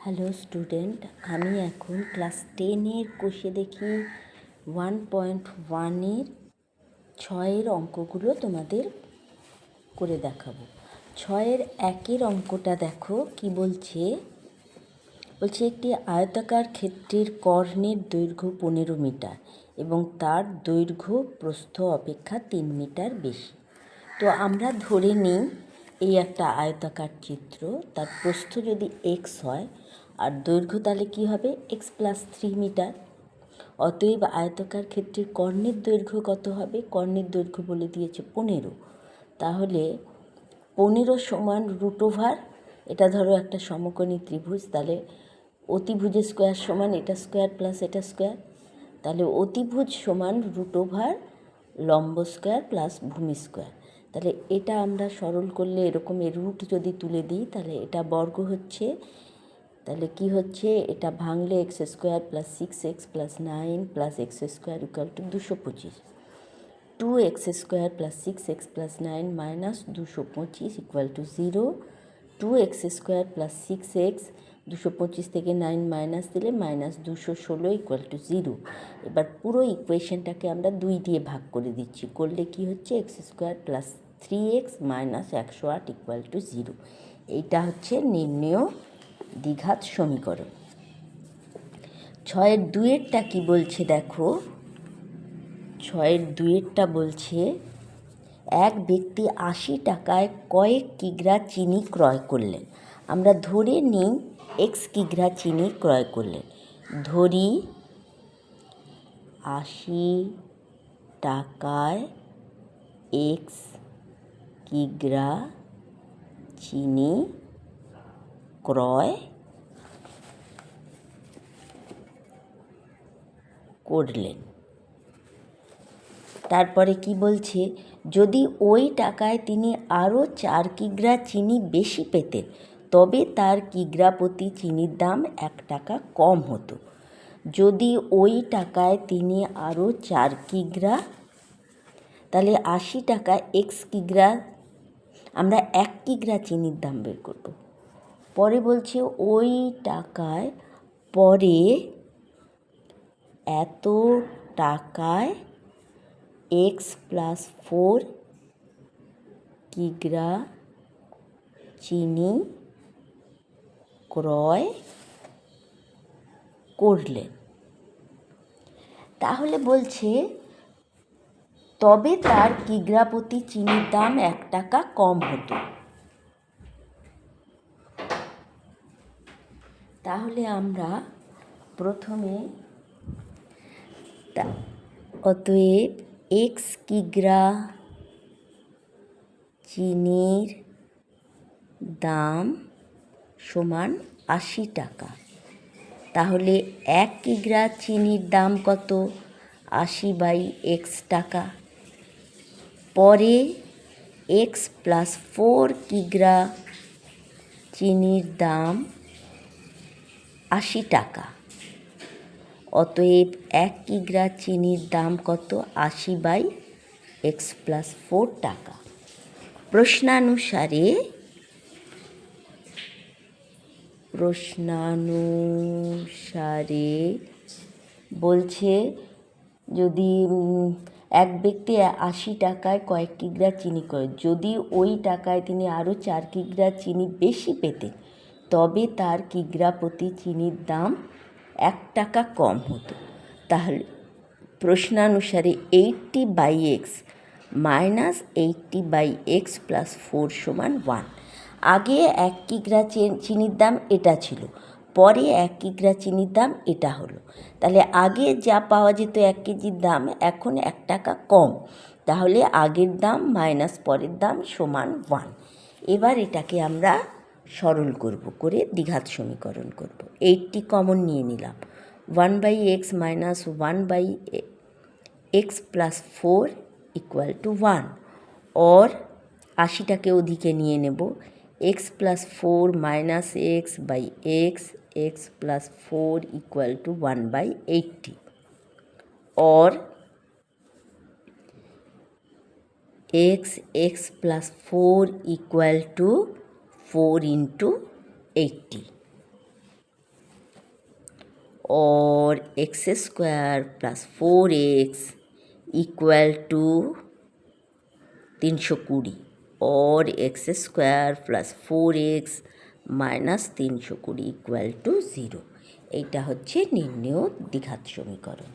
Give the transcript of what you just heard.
Hello student, আমি এখন class 10-এর কোষে দেখি 1.1-এর 6-এর অঙ্কগুলো তোমাদের করে দেখাবো। 6-এর 1-এর অঙ্কটা দেখো কি বলছে। একটি আয়তাকার ক্ষেত্রের কর্ণের দৈর্ঘ্য 15 মিটার এবং তার দৈর্ঘ্য প্রস্থ অপেক্ষা 3 মিটার বেশি। তো আমরা ধরে নিই এই একটা আয়তাকার চিত্র, তার প্রস্থ যদি এক্স হয় আর দৈর্ঘ্য তাহলে কী হবে x+3 মিটার। অতএব আয়তাকার ক্ষেত্রের কর্ণের দৈর্ঘ্য কত হবে? কর্ণের দৈর্ঘ্য বলে দিয়েছে 15। তাহলে 15 সমান √, এটা ধরো একটা সমকোণী ত্রিভুজ, তাহলে অতিভুজের স্কোয়ার সমান এটা স্কোয়ার প্লাস এটা স্কোয়ার, তাহলে অতিভুজ সমান √, লম্ব স্কোয়ার প্লাস ভূমি স্কোয়ার। তাহলে এটা আমরা সরল করলে এরকম রুট যদি তুলে দিই তাহলে এটা বর্গ হচ্ছে, তাহলে কি হচ্ছে এটা ভাঙলে x² + 6x + 9 + x² = 225। 2x² + 6x + 9 - 225 = 0। 2x² + 6x 225 থেকে 9 মাইনাস দিলে -216 = 0। এবার পুরো ইকুয়েশনটাকে আমরা 2 দিয়ে ভাগ করে দিচ্ছি, করলে কি হচ্ছে x² + 3x - 108 = 0। এইটা হচ্ছে নির্ণেয় দ্বিঘাত সমীকরণ। 6-এর 2-এরটা কি বলছে দেখো। 6-এর 2-এরটা বলছে এক ব্যক্তি 80 টাকায় কয়েক কিগ্রা চিনি ক্রয় করলেন। আমরা ধরে নিই x কিগ্রা চিনি ক্রয় করলেন। ধরি 80 টাকায় x কিগ্রা চিনি ক্রয় করলেন। তারপরে কি বলছে, যদি ওই টাকায় তিনি আরও 4 কিগ্রা চিনি বেশি পেতেন তবে তার কিগ্রা প্রতি চিনির দাম 1 টাকা কম হতো। যদি ওই টাকায় তিনি আরও 4 কিগ্রা, তাহলে 80 টাকা x কিগ্রা, আমরা 1 কিগ্রা চিনির দাম বের করব। পরে বলছে ওই টাকায় পরে এত টাকায় x+4 কিগ্রা চিনি ক্রয় করলেন। তাহলে বলছে তবে তার কিগ্রা প্রতি চিনির দাম 1 টাকা কম হতো। তাহলে আমরা প্রথমে অতএব x কিগ্রা চিনির দাম সমান 80 টাকা। তাহলে 1 কিগ্রা চিনির দাম কত? 80/x টাকা। পরে x+4 কিগ্রা চিনির দাম 80 টাকা। অতএব 1 কিগ্রা চিনির দাম কত? 80/x+4 টাকা। প্রশ্নানুসারে বলছে যদি এক ব্যক্তি 80 টাকায় কয়েক কিগ্রা চিনি করে, যদি ওই টাকায় তিনি আরও 4 কিগ্রা চিনি বেশি পেতেন তবে তার কিগ্রা প্রতি চিনির দাম 1 টাকা কম হতো। তাহলে প্রশ্নানুসারে 80/x - 80/x+4 = 1। আগে 1 কিগ্রা চিনির দাম এটা ছিল, পরে 1 কিগ্রা চিনির দাম এটা হলো। তাহলে আগে যা পাওয়া যেত 1 কেজির দাম এখন 1 টাকা কম, তাহলে আগের দাম মাইনাস পরের দাম সমান 1। এবার এটাকে আমরা সরল করব, করে দ্বিঘাত সমীকরণ করব। 80 কমন নিয়ে নিলাম, 1/x - 1/x+4 = 1। और 80টাকে ওদিকে নিয়ে নেব, x+4 - x/x x+4 = 1/80। और x+4 = 4 × 80। और x square plus 4x equal to 320 और x square plus 4x minus 320 equal to 0। এইটা হচ্ছে নির্ণেয় দ্বিঘাত সমীকরণ।